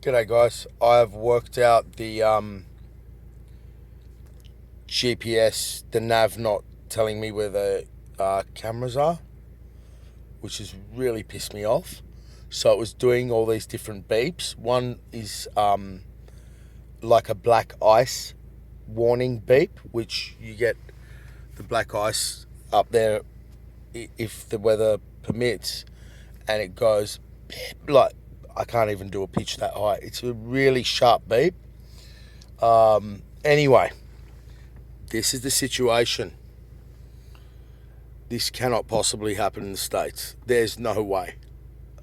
G'day guys, I have worked out the GPS, the nav not telling me where the cameras are, which has really pissed me off. So it was doing all these different beeps. One is like a black ice warning beep, which you get the black ice up there if the weather permits, and it goes beep, like I can't even do a pitch that high. It's a really sharp beep. Anyway, this is the situation. This cannot possibly happen in the States. There's no way.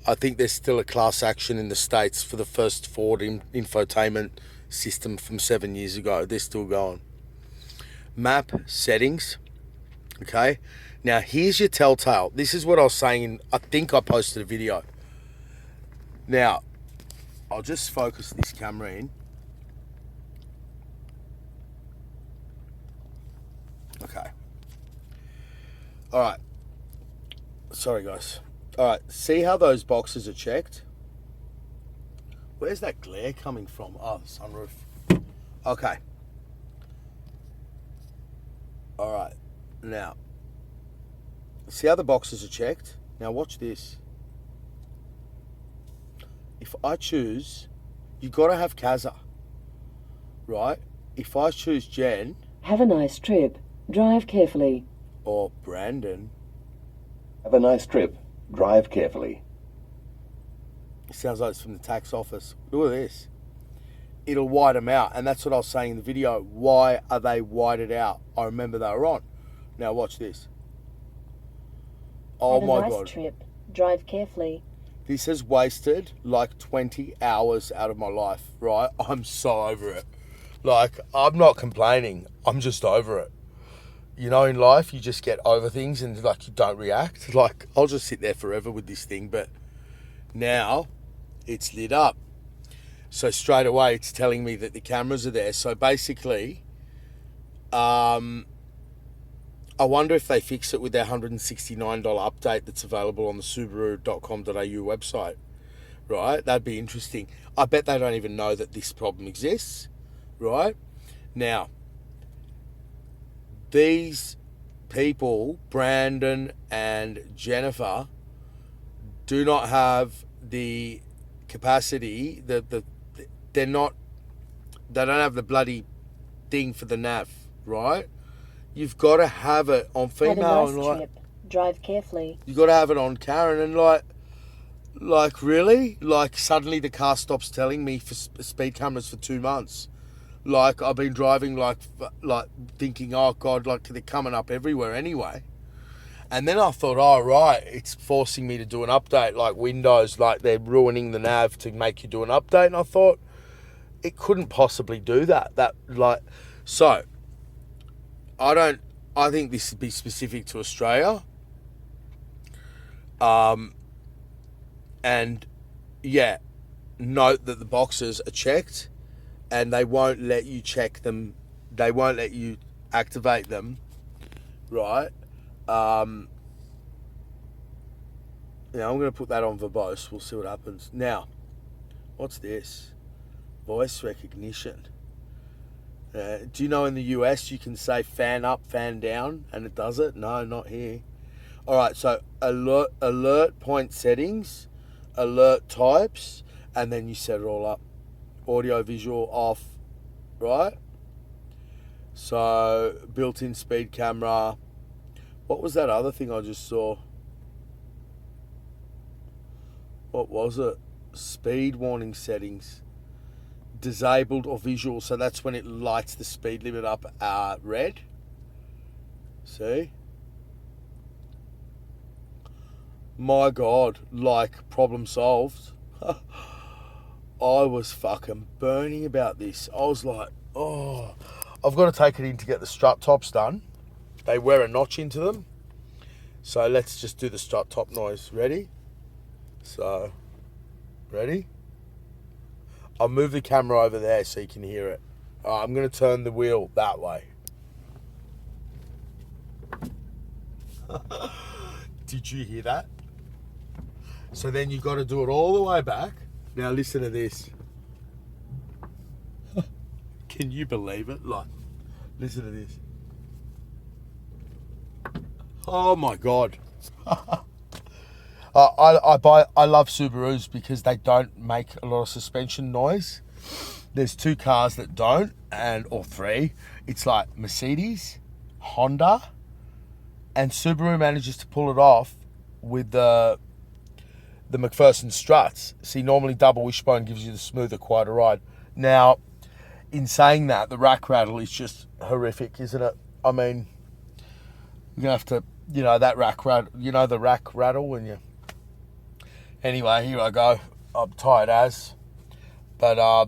I think there's still a class action in the States for the first Ford infotainment system from 7 years ago. They're still going. Map settings. Okay. Now here's your telltale. This is what I was saying. I think I posted a video. Now, I'll just focus this camera in. Okay. All right. Sorry, guys. All right. See how those boxes are checked? Where's that glare coming from? Oh, the sunroof. Okay. All right. Now, see how the boxes are checked? Now, watch this. If I choose, you got to have Kazza, right? If I choose Jen... Have a nice trip. Drive carefully. Or Brandon... Have a nice trip. Drive carefully. It sounds like it's from the tax office. Look at this. It'll white them out. And that's what I was saying in the video. Why are they whited out? I remember they were on. Now watch this. Oh my God. Have a nice trip. Drive carefully. This has wasted like 20 hours out of my life, right? I'm so over it. Like, I'm not complaining. I'm just over it. You know, in life, you just get over things and like you don't react. Like, I'll just sit there forever with this thing. But now it's lit up. So straight away, it's telling me that the cameras are there. So basically, I wonder if they fix it with their $169 update that's available on the Subaru.com.au website, right? That'd be interesting. I bet they don't even know that this problem exists, right? Now, these people, Brandon and Jennifer, do not have the capacity, they don't have the bloody thing for the nav, right? You've got to have it on female. Have a nice trip. Drive carefully. You've got to have it on Karen, and like really? Like suddenly the car stops telling me for speed cameras for 2 months. Like I've been driving like thinking, oh God, like they're coming up everywhere anyway. And then I thought, oh right, it's forcing me to do an update like Windows, like they're ruining the nav to make you do an update. And I thought it couldn't possibly do that. So I think this would be specific to Australia. And yeah, note that the boxes are checked and they won't let you check them. They won't let you activate them, right? Yeah, I'm going to put that on verbose. We'll see what happens. Now, what's this? Voice recognition. Do you know in the US you can say fan up, fan down, and it does it? No, not here. All right, so alert point settings, alert types, and then you set it all up. Audio, visual, off, right? So built-in speed camera. What was that other thing I just saw? What was it? Speed warning settings. Disabled or visual, so that's when it lights the speed limit up red. See? My God, like problem solved. I was fucking burning about this. I was like, oh, I've got to take it in to get the strut tops done. They wear a notch into them. So let's just do the strut top noise. Ready? So, ready? I'll move the camera over there so you can hear it. I'm going to turn the wheel that way. Did you hear that? So then you got to do it all the way back. Now listen to this. Can you believe it? Like, listen to this. Oh my God. I love Subarus because they don't make a lot of suspension noise. There's two cars that don't, or three. It's like Mercedes, Honda, and Subaru manages to pull it off with the McPherson struts. See, normally double wishbone gives you the smoother, quieter ride. Now, in saying that, the rack rattle is just horrific, isn't it? I mean, you're gonna have to, that rack rattle, the rack rattle when you. Anyway, here I go. I'm tired as, but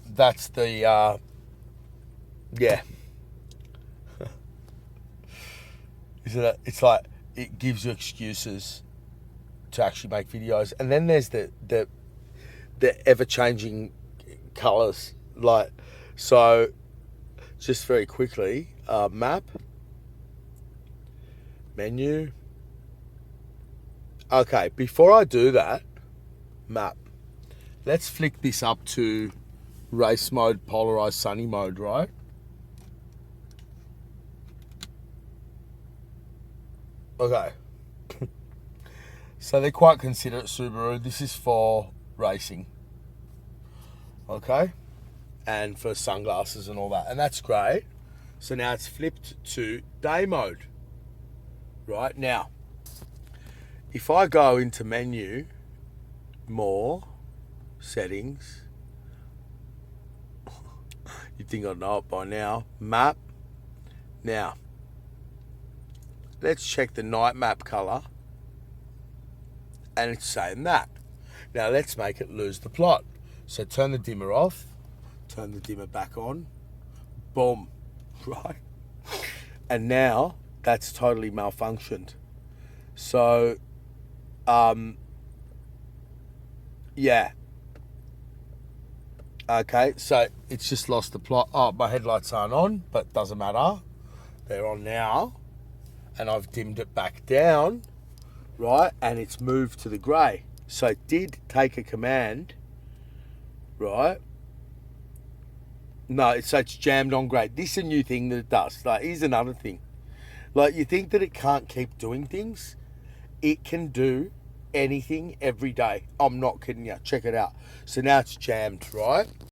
that's the yeah. Isn't it? It's like it gives you excuses to actually make videos, and then there's the ever changing colours. Like, so just very quickly, map, menu. Okay, before I do that, map, let's flick this up to race mode, polarized sunny mode, right? Okay. So they're quite considerate, Subaru. This is for racing. Okay? And for sunglasses and all that. And that's great. So now it's flipped to day mode. Right? Now, if I go into menu, more, settings, you'd think I'd know it by now. Map. Now, let's check the night map color. And it's saying that. Now let's make it lose the plot. So turn the dimmer off, turn the dimmer back on, boom, right? And now that's totally malfunctioned. So, yeah. Okay, so it's just lost the plot. Oh, my headlights aren't on, but doesn't matter. They're on now. And I've dimmed it back down, right? And it's moved to the grey. So it did take a command, right? No, so it's jammed on grey. This is a new thing that it does. Like, here's another thing. Like, you think that it can't keep doing things? It can do anything every day. I'm not kidding you. Check it out. So now it's jammed, right?